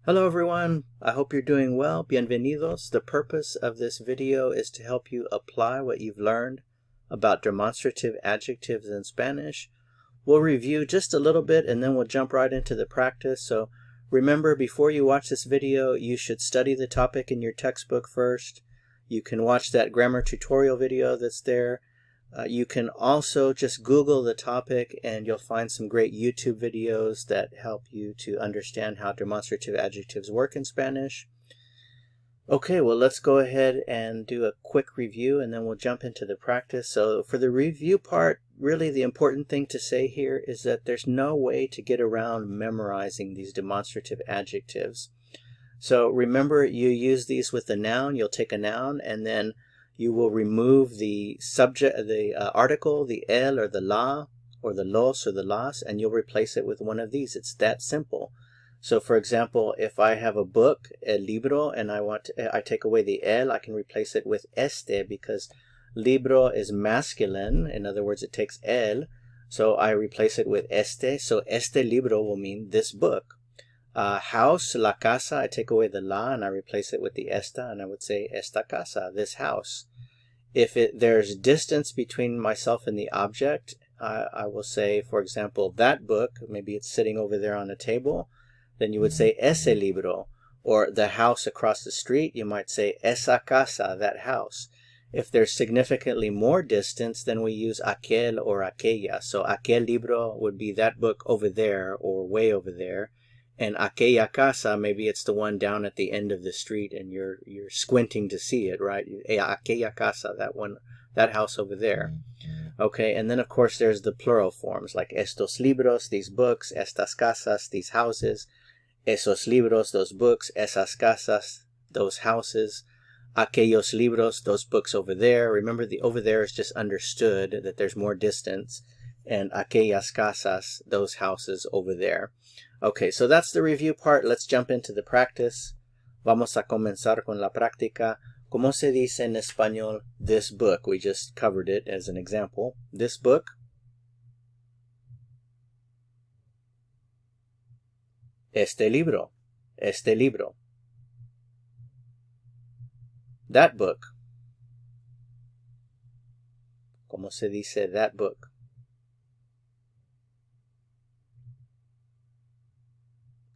Hello everyone, I hope you're doing well. Bienvenidos. The purpose of this video is to help you apply what you've learned about demonstrative adjectives in Spanish. We'll review just a little bit and then we'll jump right into the practice. So remember, before you watch this video, you should study the topic in your textbook first. You can watch that grammar tutorial video that's there. You can also just Google the topic and you'll find some great YouTube videos that help you to understand how demonstrative adjectives work in Spanish. Okay, well, let's go ahead and do a quick review and then we'll jump into the practice. So for the review part, really the important thing to say here is that there's no way to get around memorizing these demonstrative adjectives. So remember, you use these with a noun. You'll take a noun and then you will remove the subject, the article, the el or the la, or the los or the las, and you'll replace it with one of these. It's that simple. So for example, if I have a book, el libro, and I take away the el, I can replace it with este because libro is masculine. In other words, it takes el. So I replace it with este. So este libro will mean this book. House, la casa, I take away the la and I replace it with the esta, and I would say esta casa, this house. If there's distance between myself and the object, I will say, for example, that book, maybe it's sitting over there on a table, then you would say ese libro. Or the house across the street, you might say esa casa, that house. If there's significantly more distance, then we use aquel or aquella. So aquel libro would be that book over there or way over there. And aquella casa, maybe it's the one down at the end of the street and you're squinting to see it, right? Aquella casa, that one, that house over there. Okay, and then of course there's the plural forms like estos libros, these books, estas casas, these houses, esos libros, those books, esas casas, those houses, aquellos libros, those books over there. Remember, the over there is just understood that there's more distance, and aquellas casas, those houses over there. Okay, so that's the review part. Let's jump into the practice. Vamos a comenzar con la práctica. ¿Cómo se dice en español this book? We just covered it as an example. This book. Este libro. Este libro. That book. ¿Cómo se dice that book?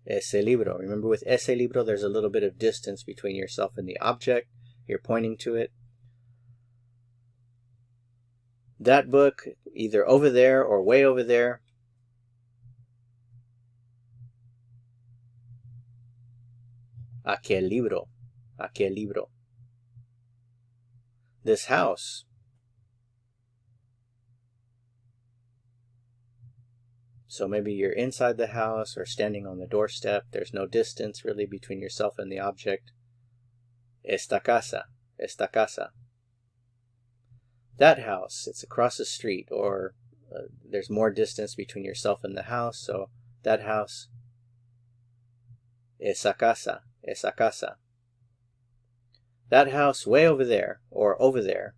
Ese libro. Remember, with ese libro, there's a little bit of distance between yourself and the object. You're pointing to it. That book, either over there or way over there. Aquel libro. Aquel libro. This house. So maybe you're inside the house or standing on the doorstep. There's no distance really between yourself and the object. Esta casa. Esta casa. That house. It's across the street, or there's more distance between yourself and the house. So that house. Esa casa. Esa casa. That house way over there, or over there.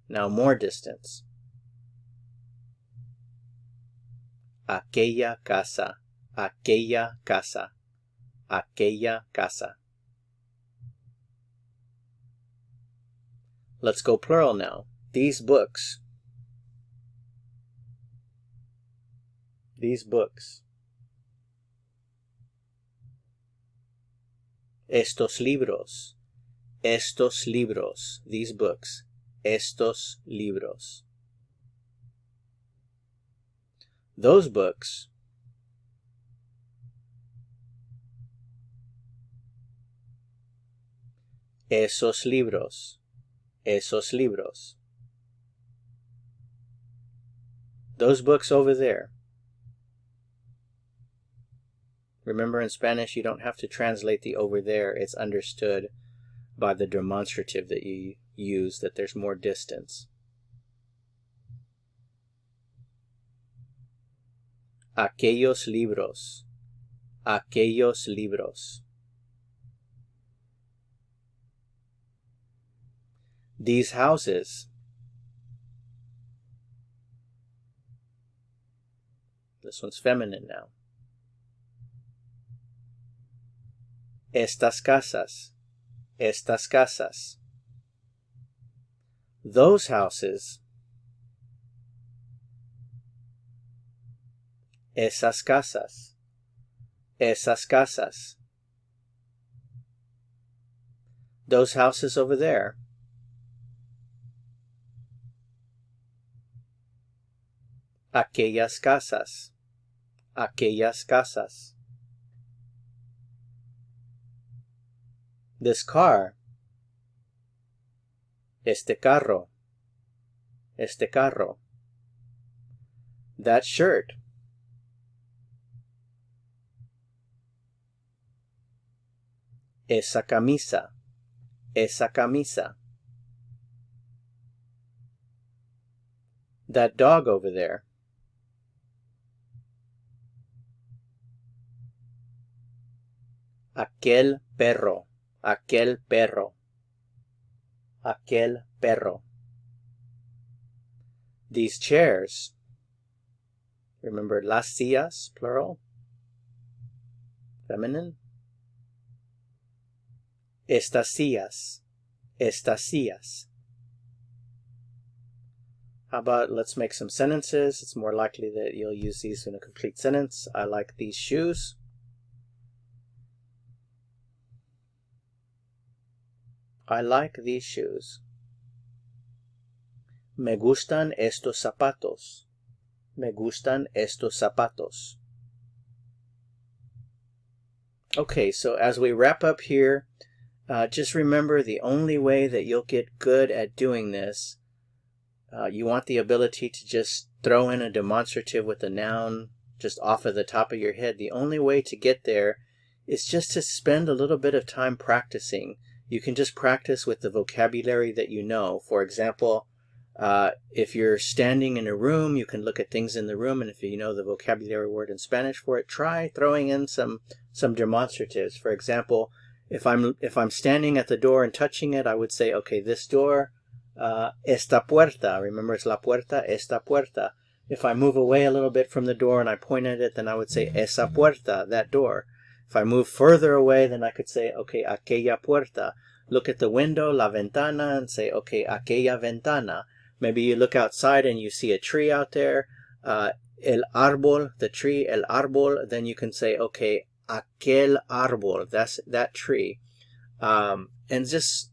Now more distance. Aquella casa, aquella casa, aquella casa. Let's go plural now. These books. These books. Estos libros. Estos libros. These books. Estos libros. Those books. Esos libros. Esos libros. Those books over there. Remember, in Spanish, you don't have to translate the over there. It's understood by the demonstrative that you use, that there's more distance. Aquellos libros. Aquellos libros. These houses. This one's feminine now. Estas casas. Estas casas. Those houses. Esas casas. Esas casas. Those houses over there. Aquellas casas. Aquellas casas. This car. Este carro. Este carro. That shirt. Esa camisa. Esa camisa. That dog over there. Aquel perro. Aquel perro. Aquel perro. These chairs. Remember, las sillas, plural. Feminine. Estas sillas. Estas sillas. How about let's make some sentences. It's more likely that you'll use these in a complete sentence. I like these shoes. I like these shoes. Me gustan estos zapatos. Me gustan estos zapatos. Okay, so as we wrap up here, just remember the only way that you'll get good at doing this, you want the ability to just throw in a demonstrative with a noun just off of the top of your head. The only way to get there is just to spend a little bit of time practicing. You can just practice with the vocabulary that you know. For example, if you're standing in a room, you can look at things in the room, and if you know the vocabulary word in Spanish for it, try throwing in some demonstratives. For example, if I'm standing at the door and touching it, I would say, okay, this door, esta puerta. Remember, it's la puerta, esta puerta. If I move away a little bit from the door and I point at it, then I would say esa puerta, that door. If I move further away, then I could say, okay, aquella puerta. Look at the window, la ventana, and say, okay, aquella ventana. Maybe you look outside and you see a tree out there, el árbol, the tree, el árbol, then you can say, okay, aquel árbol, that's that tree. And just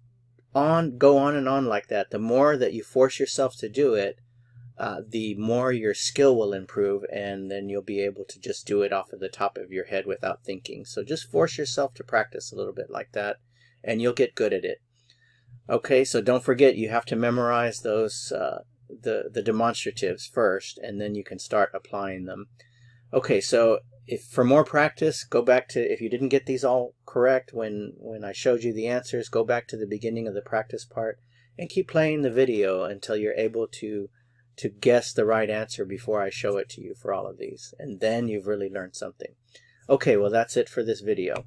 go on and on like that. The more that you force yourself to do it, the more your skill will improve, and then you'll be able to just do it off of the top of your head without thinking. So just force yourself to practice a little bit like that, and you'll get good at it. Okay, so don't forget, you have to memorize those the demonstratives first, and then you can start applying them. Okay, so if for more practice, go back to, if you didn't get these all correct when I showed you the answers, go back to the beginning of the practice part and keep playing the video until you're able to guess the right answer before I show it to you for all of these. And then you've really learned something. Okay, well, that's it for this video.